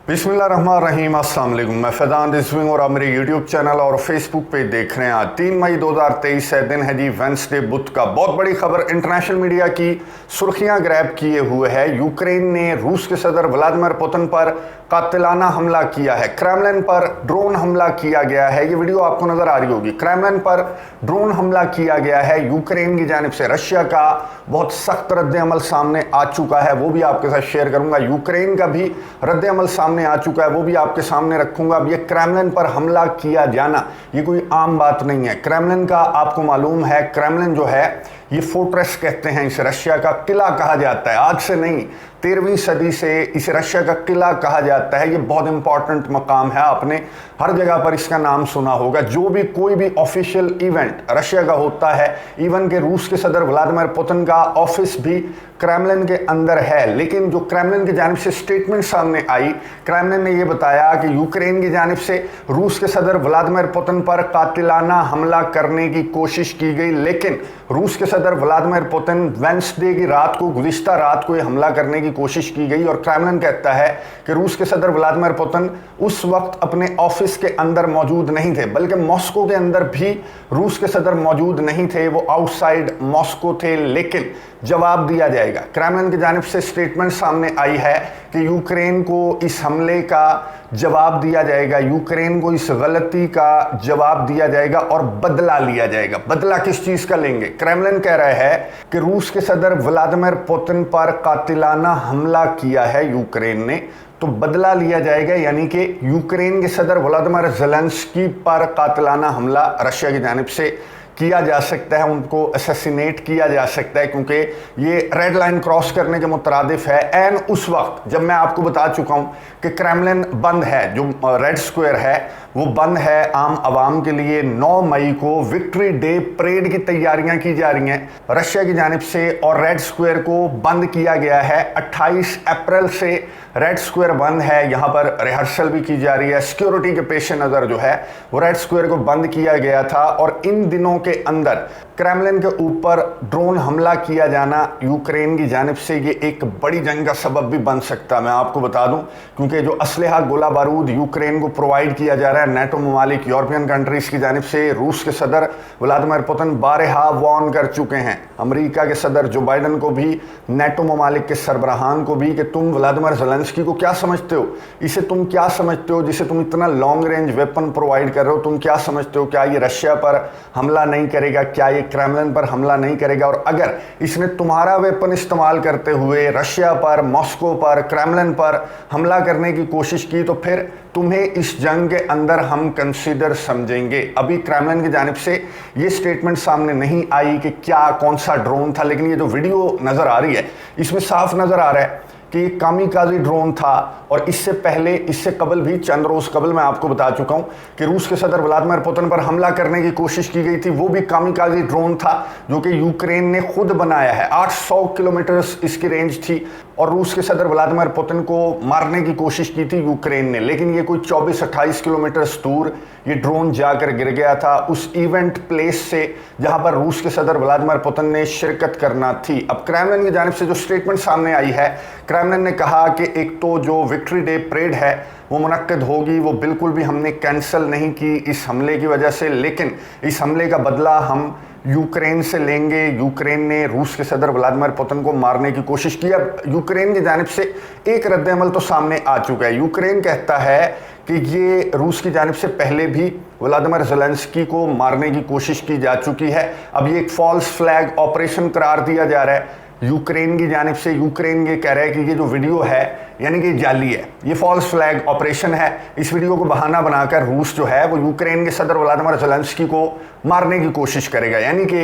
बिस्मिल्लाहिर्रहमानिर्रहीम, अस्सलाम वालेकुम। मैं फैज़ान रिजविंग और आप मेरे यूट्यूब चैनल और फेसबुक पे देख रहे हैं। आज 3 मई 2023 है, दिन है जी वेंसडे, बुध का। बहुत बड़ी खबर इंटरनेशनल मीडिया की सुर्खियां ग्रैब किए हुए है। यूक्रेन ने रूस के सदर व्लादिमीर पुतिन पर कातिलाना हमला किया है। क्रेमलिन पर ड्रोन हमला किया गया है। ये वीडियो आपको नजर आ रही होगी। क्रेमलिन पर ड्रोन हमला किया गया है यूक्रेन की जानिब से। रशिया का बहुत सख्त रद्द-ए-अमल सामने आ चुका है, वो भी आपके साथ शेयर करूंगा। यूक्रेन का भी रद्द-ए-अमल सामने आ चुका है, वो भी आपके सामने रखूंगा। अब ये क्रेमलिन पर हमला किया जाना ये कोई आम बात नहीं है। क्रेमलिन का आपको मालूम है, क्रेमलिन जो है ये फोर्ट्रेस कहते हैं इसे, रशिया का किला कहा जाता है। आज से नहीं, 13वीं सदी से इसे रशिया का किला कहा जाता है। ये बहुत इंपॉर्टेंट मकाम है, आपने हर जगह पर इसका नाम सुना होगा। जो भी कोई भी ऑफिशियल इवेंट रशिया का होता है, इवन के रूस के सदर व्लादिमीर पुतिन का ऑफिस भी क्रेमलिन के अंदर है। लेकिन जो क्रेमलिन की जानिब से स्टेटमेंट सामने आई, क्रेमलिन ने यह बताया कि यूक्रेन की जानिब से रूस के सदर व्लादिमीर पुतिन पर कातिलाना हमला करने की कोशिश की गई, लेकिन रूस के सदर व्लादिमीर पुतिन वेंसडे की रात को, गुज़िश्ता रात को यह हमला करने की कोशिश की गई। और क्रेमलिन कहता है कि रूस के सदर व्लादिमीर पुतिन उस वक्त अपने ऑफिस के अंदर मौजूद नहीं थे, बल्कि मॉस्को के अंदर भी रूस के सदर मौजूद नहीं थे, वो आउटसाइड मॉस्को थे। लेकिन जवाब दिया जाएगा। क्रेमलिन की जानिब से स्टेटमेंट सामने आई है कि यूक्रेन को इस हमले का जवाब दिया जाएगा, यूक्रेन को इस गलती का जवाब दिया जाएगा और बदला लिया जाएगा। बदला किस चीज का लेंगे? क्रेमलिन कह रहा है कि रूस के सदर व्लादिमीर पुतिन पर कातिलाना हमला किया है यूक्रेन ने, तो बदला लिया जाएगा। यानी कि यूक्रेन के सदर व्लादिमीर ज़ेलेंस्की पर कातिलाना हमला रशिया की जानिब से किया जा सकता है, उनको असैसिनेट किया जा सकता है, क्योंकि ये रेड लाइन क्रॉस करने के मुतरादिफ है। एन उस वक्त जब मैं आपको बता चुका हूं कि क्रेमलिन बंद है, जो रेड स्क्वायर है वो बंद है आम आवाम के लिए। 9 मई को विक्ट्री डे परेड की तैयारियां की जा रही हैं रशिया की जानिब से, और रेड स्क्वायर को बंद किया गया है। 28 अप्रैल से रेड स्क्वायर बंद है, यहाँ पर रिहर्सल भी की जा रही है। सिक्योरिटी के पेश नज़र जो है वो रेड स्क्वायर को बंद किया गया था। और इन दिनों के अंदर क्रेमलिन के ऊपर ड्रोन हमला किया जाना यूक्रेन की जानिब से ये एक बड़ी जंग का सबब भी बन सकता है, मैं आपको बता दूं। क्योंकि जो असलहा, गोला बारूद यूक्रेन को प्रोवाइड किया जा रहा है नेटो ममालिक, यूरोपियन कंट्रीज़ की जानिब से, रूस के सदर व्लादिमीर पुतिन बारहा वार्न कर चुके हैं अमेरिका के सदर जो बाइडन को भी, नेटो ममालिक के सरबराहान को भी, कि तुम व्लादिमीर ज़ेलेंस्की को क्या समझते हो, इसे तुम क्या समझते हो जिसे तुम इतना लॉन्ग रेंज वेपन प्रोवाइड कर रहे हो, तुम क्या समझते हो? क्या ये रशिया पर हमला नहीं करेगा? क्या ये क्रेमलिन पर हमला नहीं करेगा? और अगर इसने तुम्हारा वेपन इस्तेमाल करते हुए रशिया पर, मॉस्को पर, क्रेमलिन पर हमला करने की कोशिश की, तो फिर तुम्हें इस जंग के अंदर हम कंसीडर समझेंगे। अभी क्रेमलिन की जानिब से ये स्टेटमेंट सामने नहीं आई कि क्या, कौन सा ड्रोन था, लेकिन ये जो वीडियो नजर आ रही है इसमें साफ नजर आ रहा है कि ये कामिकाज़ी ड्रोन था। और इससे पहले, इससे कबल भी, चंद रोज़ कबल मैं आपको बता चुका हूं कि रूस के सदर व्लादिमीर पुतिन पर हमला करने की कोशिश की गई थी, वो भी कामिकाज़ी ड्रोन था जो कि यूक्रेन ने खुद बनाया है। 800 किलोमीटर इसकी रेंज थी और रूस के सदर व्लादिमीर पुतिन को मारने की कोशिश की थी यूक्रेन ने, लेकिन ये कोई 24-28 किलोमीटर दूर ये ड्रोन जाकर गिर गया था उस इवेंट प्लेस से जहां पर रूस के सदर व्लादिमीर पुतिन ने शिरकत करना थी। अब क्रेमलिन की जानिब से जो स्टेटमेंट सामने आई है, क्रेमलिन ने कहा कि एक तो जो विक्ट्री डे परेड है वो मुनक्किद होगी, वो बिल्कुल भी हमने कैंसिल नहीं की इस हमले की वजह से, लेकिन इस हमले का बदला हम यूक्रेन से लेंगे। यूक्रेन ने रूस के सदर व्लादिमीर पुतिन को मारने की कोशिश की। अब यूक्रेन की जानिब से एक रद्द-ए-अमल तो सामने आ चुका है। यूक्रेन कहता है कि ये रूस की जानिब से पहले भी व्लादिमीर ज़ेलेंस्की को मारने की कोशिश की जा चुकी है। अब ये एक फॉल्स फ्लैग ऑपरेशन करार दिया जा रहा है यूक्रेन की जानिब से। यूक्रेन ये कह रहा है कि ये जो वीडियो है यानी कि जाली है, ये फॉल्स फ्लैग ऑपरेशन है। इस वीडियो को बहाना बनाकर रूस जो है वो यूक्रेन के सदर व्लादिमीर ज़ेलेंस्की को मारने की कोशिश करेगा। यानी कि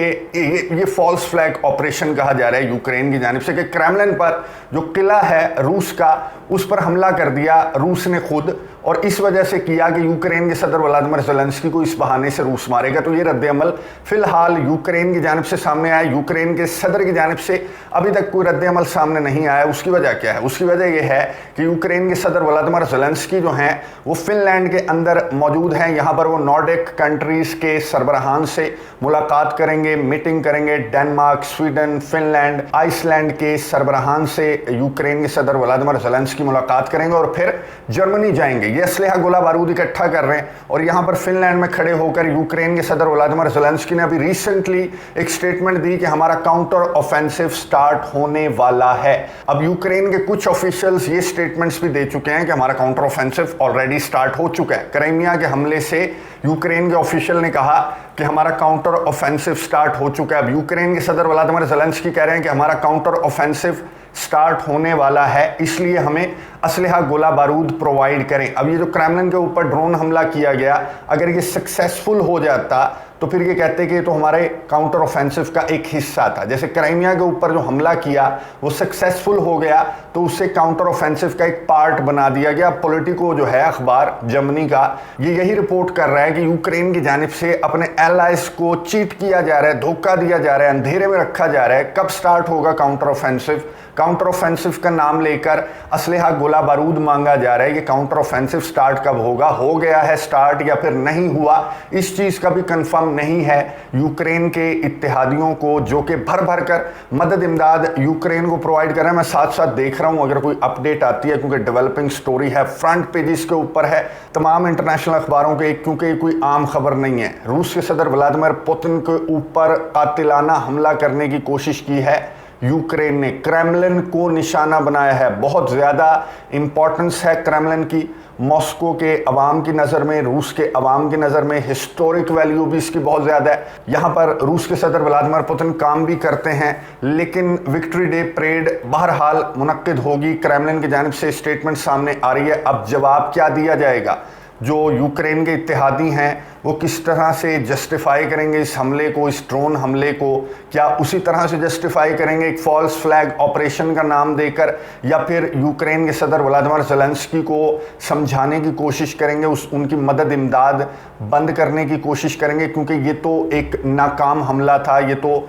ये फॉल्स फ्लैग ऑपरेशन कहा जा रहा है यूक्रेन की जानिब से कि क्रेमलिन पर जो किला है रूस का, उस पर हमला कर दिया रूस ने खुद, और इस वजह से किया कि यूक्रेन के सदर व्लादिमीर ज़ेलेंस्की को इस बहाने से रूस मारेगा। तो ये रद्द-ए-अमल फिलहाल यूक्रेन की जानिब से सामने आया। यूक्रेन के सदर की जानिब से अभी तक कोई रद्द अमल सामने नहीं आया। उसकी वजह क्या है? उसकी वजह यह है कि यूक्रेन के सदर व्लादिमीर ज़ेलेंस्की जो हैं वो फिनलैंड के अंदर मौजूद हैं। यहाँ पर वो नॉर्डिक कंट्रीज़ के सरबराहान से मुलाकात करेंगे, मीटिंग करेंगे। डेनमार्क, स्वीडन, फिनलैंड, आइसलैंड के सरबराहान से यूक्रेन के सदर व्लादिमीर ज़ेलेंस्की मुलाकात करेंगे और फिर जर्मनी जाएंगे। ये असलहा गोला बारूद इकट्ठा कर रहे हैं और यहाँ पर फिनलैंड में खड़े होकर यूक्रेन के सदर व्लादिमीर ज़ेलेंस्की ने अभी रिसेंटली एक स्टेटमेंट दी कि हमारा काउंटर ऑफेंसिव स्टार्ट होने वाला है। अब यूक्रेन के कुछ ऑफिशियल्स ये स्टेटमेंट्स भी दे चुके हैं कि हमारा काउंटर ऑफेंसिव ऑलरेडी स्टार्ट हो चुका है। क्राइमिया के हमले से यूक्रेन के ऑफिशियल ने कहा कि हमारा काउंटर ऑफेंसिव स्टार्ट हो चुका है। अब यूक्रेन के सदर व्लादिमीर ज़ेलेंस्की कह रहे हैं कि हमारा काउंटर ऑफेंसिव स्टार्ट होने वाला है, इसलिए हमें असलहा गोला बारूद प्रोवाइड करें। अब ये जो क्रेमलिन के ऊपर ड्रोन हमला किया गया, अगर ये सक्सेसफुल हो जाता तो फिर ये कहते कि ये तो हमारे काउंटर ऑफेंसिव का एक हिस्सा था। जैसे क्राइमिया के ऊपर जो हमला किया वो सक्सेसफुल हो गया तो उससे काउंटर ऑफेंसिव का एक पार्ट बना दिया गया। पॉलिटिको जो है अखबार जर्मनी का, ये यही रिपोर्ट कर रहा है कि यूक्रेन की जानिब से अपने एलाइज को चीट किया जा रहा है, धोखा दिया जा रहा है, अंधेरे में रखा जा रहा है। कब स्टार्ट होगा काउंटर ऑफेंसिव? काउंटर ऑफेंसिव का नाम लेकर असलहा गोला बारूद मांगा जा रहा है। ये काउंटर ऑफेंसिव स्टार्ट कब होगा? हो गया है स्टार्ट या फिर नहीं हुआ, इस चीज़ का भी कंफर्म नहीं है। यूक्रेन के इत्तेहादियों को जो कि भर भर कर मदद इमदाद यूक्रेन को प्रोवाइड कर रहे हैं, मैं साथ साथ देख रहा हूं अगर कोई अपडेट आती है, क्योंकि डेवलपिंग स्टोरी है, फ्रंट पेजेस के ऊपर है तमाम इंटरनेशनल अखबारों के, क्योंकि कोई आम खबर नहीं है। रूस के सदर व्लादिमीर पुतिन के ऊपर कातिलाना हमला करने की कोशिश की है यूक्रेन ने, क्रेमलिन को निशाना बनाया है। बहुत ज़्यादा इंपॉर्टेंस है क्रेमलिन की मॉस्को के अवाम की नज़र में, रूस के अवाम की नज़र में। हिस्टोरिक वैल्यू भी इसकी बहुत ज़्यादा है। यहाँ पर रूस के सदर व्लादिमीर पुतिन काम भी करते हैं, लेकिन विक्ट्री डे परेड बहरहाल मुनक्किद होगी। क्रेमलिन की जानिब से स्टेटमेंट सामने आ रही है। अब जवाब क्या दिया जाएगा? जो यूक्रेन के इत्तेहादी हैं वो किस तरह से जस्टिफाई करेंगे इस हमले को, इस ड्रोन हमले को? क्या उसी तरह से जस्टिफाई करेंगे एक फॉल्स फ्लैग ऑपरेशन का नाम देकर, या फिर यूक्रेन के सदर व्लादिमीर ज़ेलेंस्की को समझाने की कोशिश करेंगे, उनकी मदद इमदाद बंद करने की कोशिश करेंगे? क्योंकि ये तो एक नाकाम हमला था, ये तो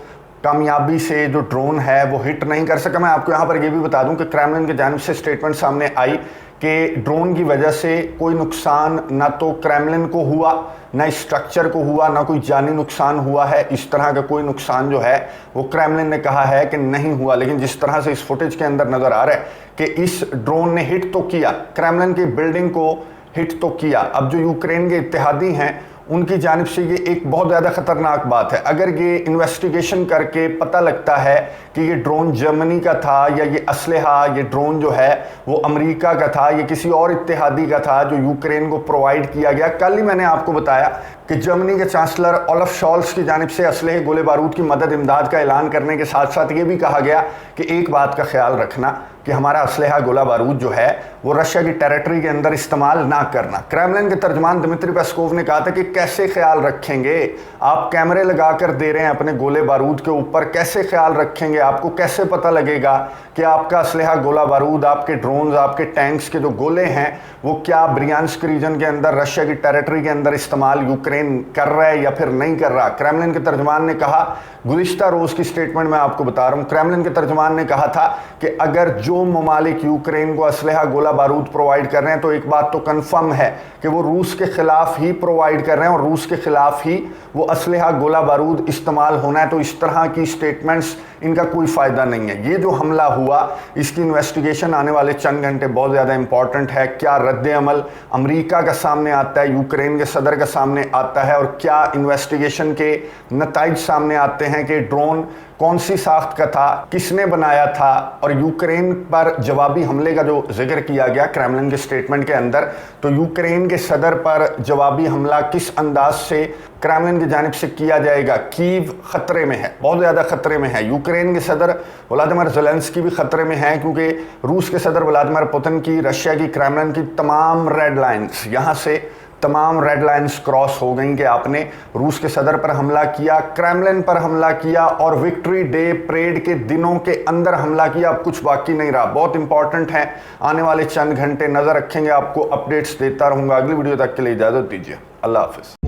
कामयाबी से जो ड्रोन है वो हिट नहीं कर सका। मैं आपको यहाँ पर ये भी बता दूं कि क्रेमलिन की जानिब से स्टेटमेंट सामने आई कि ड्रोन की वजह से कोई नुकसान ना तो क्रेमलिन को हुआ, ना स्ट्रक्चर को हुआ, ना कोई जानी नुकसान हुआ है। इस तरह का कोई नुकसान जो है वो क्रेमलिन ने कहा है कि नहीं हुआ। लेकिन जिस तरह से इस फुटेज के अंदर नज़र आ रहा है कि इस ड्रोन ने हिट तो किया, क्रेमलिन की बिल्डिंग को हिट तो किया। अब जो यूक्रेन के इत्तेहादी हैं उनकी जानिब से ये एक बहुत ज़्यादा ख़तरनाक बात है। अगर ये इन्वेस्टिगेशन करके पता लगता है कि ये ड्रोन जर्मनी का था, या ये असलहा, ये ड्रोन जो है वो अमेरिका का था, ये किसी और इत्तेहादी का था जो यूक्रेन को प्रोवाइड किया गया। कल ही मैंने आपको बताया कि जर्मनी के चांसलर ओलफ शॉल्स की जानिब से असलहे गोले बारूद की मदद इमदाद का ऐलान करने के साथ साथ ये भी कहा गया कि एक बात का ख्याल रखना कि हमारा असलहा गोला बारूद जो है वो रशिया की टेरिटरी के अंदर इस्तेमाल ना करना। क्रेमलिन के तर्जमान दिमित्री पेस्कोव ने कहा था कि कैसे ख्याल रखेंगे, आप कैमरे लगा कर दे रहे हैं अपने गोले बारूद के ऊपर, कैसे ख्याल रखेंगे? आपको कैसे पता लगेगा कि आपका असलहा गोला बारूद, आपके ड्रोन्स, आपके टैंक्स के जो गोले हैं वो क्या ब्रियांस्क रीजन के अंदर रशिया की टेरिटरी के अंदर इस्तेमाल यूक्रेन कर रहा है या फिर नहीं कर रहा? क्रेमलिन के तर्जमान ने कहा, गुज़िश्ता रोज़ की स्टेटमेंट मैं आपको बता रहा हूँ, क्रेमलिन के तर्जमान ने कहा था कि अगर जो ममालिक यूक्रेन को असलहा गोला बारूद प्रोवाइड कर रहे हैं तो एक बात तो कन्फर्म है कि वो रूस के ख़िलाफ़ ही प्रोवाइड कर रहे हैं और रूस के ख़िलाफ़ ही वो असलहा गोला बारूद इस्तेमाल होना है। तो इस तरह की स्टेटमेंट्स इनका कोई फ़ायदा नहीं है। ये जो हमला हुआ इसकी इन्वेस्टिगेशन आने वाले चंद घंटे बहुत ज़्यादा इंपॉर्टेंट है। क्या रद्द अमल अमेरिका का सामने आता है, यूक्रेन के सदर का सामने आता है, और क्या इन्वेस्टिगेशन के नताइज सामने आते हैं कि ड्रोन कौन सी साख्त का था, किसने बनाया था, और यूक्रेन पर जवाबी हमले का जो जिक्र किया गया क्रेमलिन के स्टेटमेंट के अंदर, तो यूक्रेन के सदर पर जवाबी हमला किस अंदाज से क्रेमलिन की जानिब से किया जाएगा? कीव खतरे में है, बहुत ज़्यादा खतरे में है। यूक्रेन के सदर व्लादिमीर ज़ेलेंस्की भी खतरे में है, क्योंकि रूस के सदर व्लादिमीर पुतिन की, रशिया की, क्रेमलिन की तमाम रेड लाइन्स, यहाँ से तमाम रेड लाइन्स क्रॉस हो गई कि आपने रूस के सदर पर हमला किया, क्रेमलिन पर हमला किया और विक्ट्री डे परेड के दिनों के अंदर हमला किया। अब कुछ बाकी नहीं रहा। बहुत इंपॉर्टेंट है, आने वाले चंद घंटे नज़र रखेंगे, आपको अपडेट्स देता रहूँगा। अगली वीडियो तक के लिए इजाज़त दीजिए। अल्लाह हाफिज़।